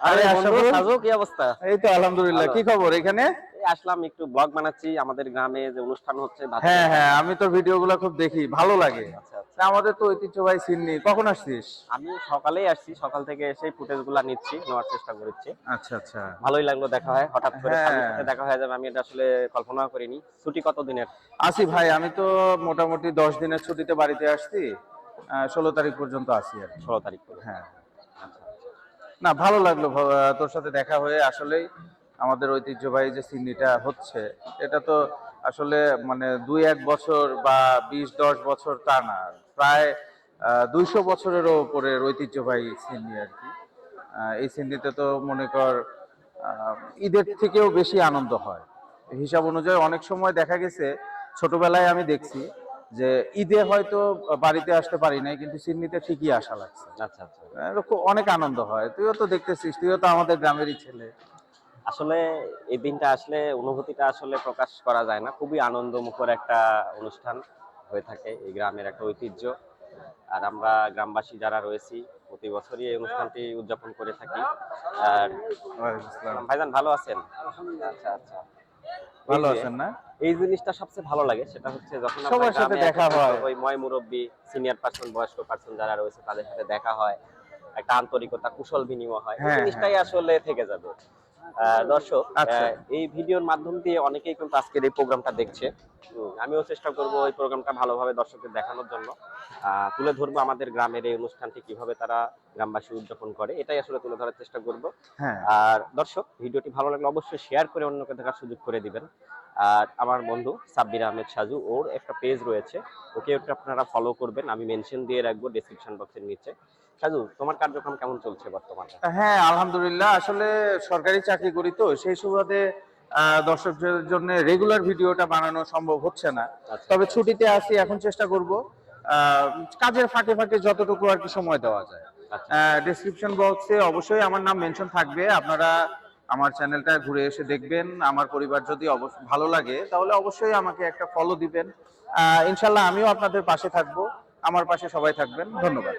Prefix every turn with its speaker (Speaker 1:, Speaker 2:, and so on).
Speaker 1: আরে
Speaker 2: বন্ধু
Speaker 1: আশরাফুল,
Speaker 2: সাজু, কি অবস্থা?
Speaker 1: এই তো আলহামদুলিল্লাহ।
Speaker 2: ভালো।
Speaker 1: কি খবর এখানে?
Speaker 2: এই আসলাম, একটু ব্লগ বানাচ্ছি আমাদের গ্রামে যে অনুষ্ঠান হচ্ছে
Speaker 1: হ্যাঁ
Speaker 2: ভাতের।
Speaker 1: হ্যাঁ, আমি তো ভিডিওগুলো খুব দেখি, ভালো লাগে।
Speaker 2: আচ্ছা আচ্ছা।
Speaker 1: তা আমাদের তো ঐতিহ্যবাহী সিন্নি, কখন আসছিস?
Speaker 2: আমি সকালেই আসছি, সকাল থেকে সেই ফুটেজ গুলা নিচ্ছি, নেওয়ার চেষ্টা করছি।
Speaker 1: আচ্ছা আচ্ছা।
Speaker 2: ভালোই লাগলো দেখা হয়, হঠাৎ করে সামনের
Speaker 1: হ্যাঁ,
Speaker 2: সাথে দেখা হয়ে যাবে, আমি এটা আসলে কল্পনা করিনি। ছুটি কত দিনের?
Speaker 1: আসি ভাই, আমি তো মোটামুটি 10 দিনের ছুটিতে বাড়িতে আসছি। 16 তারিখ পর্যন্ত আসি আর কি।
Speaker 2: 16 তারিখ করে।
Speaker 1: হ্যাঁ,
Speaker 2: আচ্ছা।
Speaker 1: না ভালো লাগলো তোর সাথে দেখা হয়ে। আসলেই আমাদের ঐতিহ্যবাহী যে সিন্নিটা হচ্ছে, এটা তো আসলে মানে 2-1 বছর বা 20-10 বছর তা না, প্রায় 200 বছরেরও উপরের ঐতিহ্যবাহী সিন্নি আর কি। এই সিন্নিতে তো মনে কর আহ, ঈদের থেকেও বেশি আনন্দ হয়। হিসাব অনুযায়ী অনেক সময় দেখা গেছে, ছোটবেলায় আমি দেখছি যে ঈদে হয়তো বাড়িতে আসতে পারি নাই, কিন্তু সিন্নিতে ঠিকই আসা লাগছে।
Speaker 2: আচ্ছা আচ্ছা।
Speaker 1: খুব অনেক আনন্দ হয়। তুইও তো দেখতেছিস, তুইও তো আমাদের গ্রামেরই ছেলে।
Speaker 2: আসলে এই দিনটা আসলে অনুভূতিটা আসলে প্রকাশ করা যায় না, খুবই আনন্দমুখর একটা অনুষ্ঠান হয়ে থাকে, এই গ্রামের একটা ঐতিহ্য। আর আমরা গ্রামবাসী যারা রয়েছি প্রতি বছরই এই অনুষ্ঠানটি উদযাপন করে থাকি। আর
Speaker 1: ওয়ালাইকুম আসসালাম।
Speaker 2: ভাইজান ভালো আছেন? আচ্ছা আচ্ছা। এই
Speaker 1: ভালো
Speaker 2: যে
Speaker 1: আছেন না?
Speaker 2: এই জিনিসটা সবচেয়ে ভালো লাগে, সেটা হচ্ছে যখন আমরা
Speaker 1: সবার সাথে
Speaker 2: গ্রামে
Speaker 1: দেখা
Speaker 2: একত্রিত
Speaker 1: হয়।
Speaker 2: হই, ময় মুরব্বী, সিনিয়র পার্সন, বয়স্ক পার্সন যারা রয়েছে তাদের সাথে দেখা হয়, একটা আন্তরিকতা, কুশল বিনিময় হয়, এই
Speaker 1: হ্যাঁ
Speaker 2: জিনিসটাই
Speaker 1: হ্যাঁ।
Speaker 2: আসলে থেকে যাবে। দর্শক,
Speaker 1: আচ্ছা।
Speaker 2: এই ভিডিওর মাধ্যম দিয়ে অনেকেই কিন্তু আজকের এই প্রোগ্রামটা দেখছে। আমিও চেষ্টা করব এই প্রোগ্রামটা ভালোভাবে দর্শকদের দেখানোর জন্য। তুলে ধরবো আমাদের গ্রামের এই অনুষ্ঠানটি কিভাবে তারা গ্রামবাসী উদযাপন করে, এটাই আসলে তুলে ধরার চেষ্টা করব।
Speaker 1: হ্যাঁ
Speaker 2: আর দর্শক, ভিডিওটি ভালো লাগলে অবশ্যই শেয়ার করে অন্যকে দেখার সুযোগ করে দিবেন। আর আমার বন্ধু সাব্বির আহমেদ সাজু, ওর একটা পেজ রয়েছে, ওকে একটু আপনারা ফলো করবেন, আমি মেনশন দিয়ে রাখবো ডেসক্রিপশন বক্সের নিচে। সাজু, তোমার কার্যক্রম কেমন চলছে বর্তমানে?
Speaker 1: হ্যাঁ, আলহামদুলিল্লাহ। আসলে সরকারি চাকরি করি তো, সেই সুবাদে দর্শকদের জন্য রেগুলার ভিডিওটা বানানো সম্ভব হচ্ছে না।
Speaker 2: আচ্ছা
Speaker 1: তবে ছুটিতে আছি, এখন চেষ্টা করব কাজের ফাঁকে ফাঁকে যতটুকু আর কি সময় দেওয়া যায়।
Speaker 2: আচ্ছা।
Speaker 1: ডেসক্রিপশন বক্সে অবশ্যই আমার নাম মেনশন থাকবে, আপনারা আমার চ্যানেলটা ঘুরে এসে দেখবেন। আমার পরিবার যদি ভালো লাগে তাহলে অবশ্যই আমাকে একটা ফলো দিবেন। ইনশাল্লাহ আমিও আপনাদের পাশে থাকবো, আমার পাশে সবাই থাকবেন। ধন্যবাদ।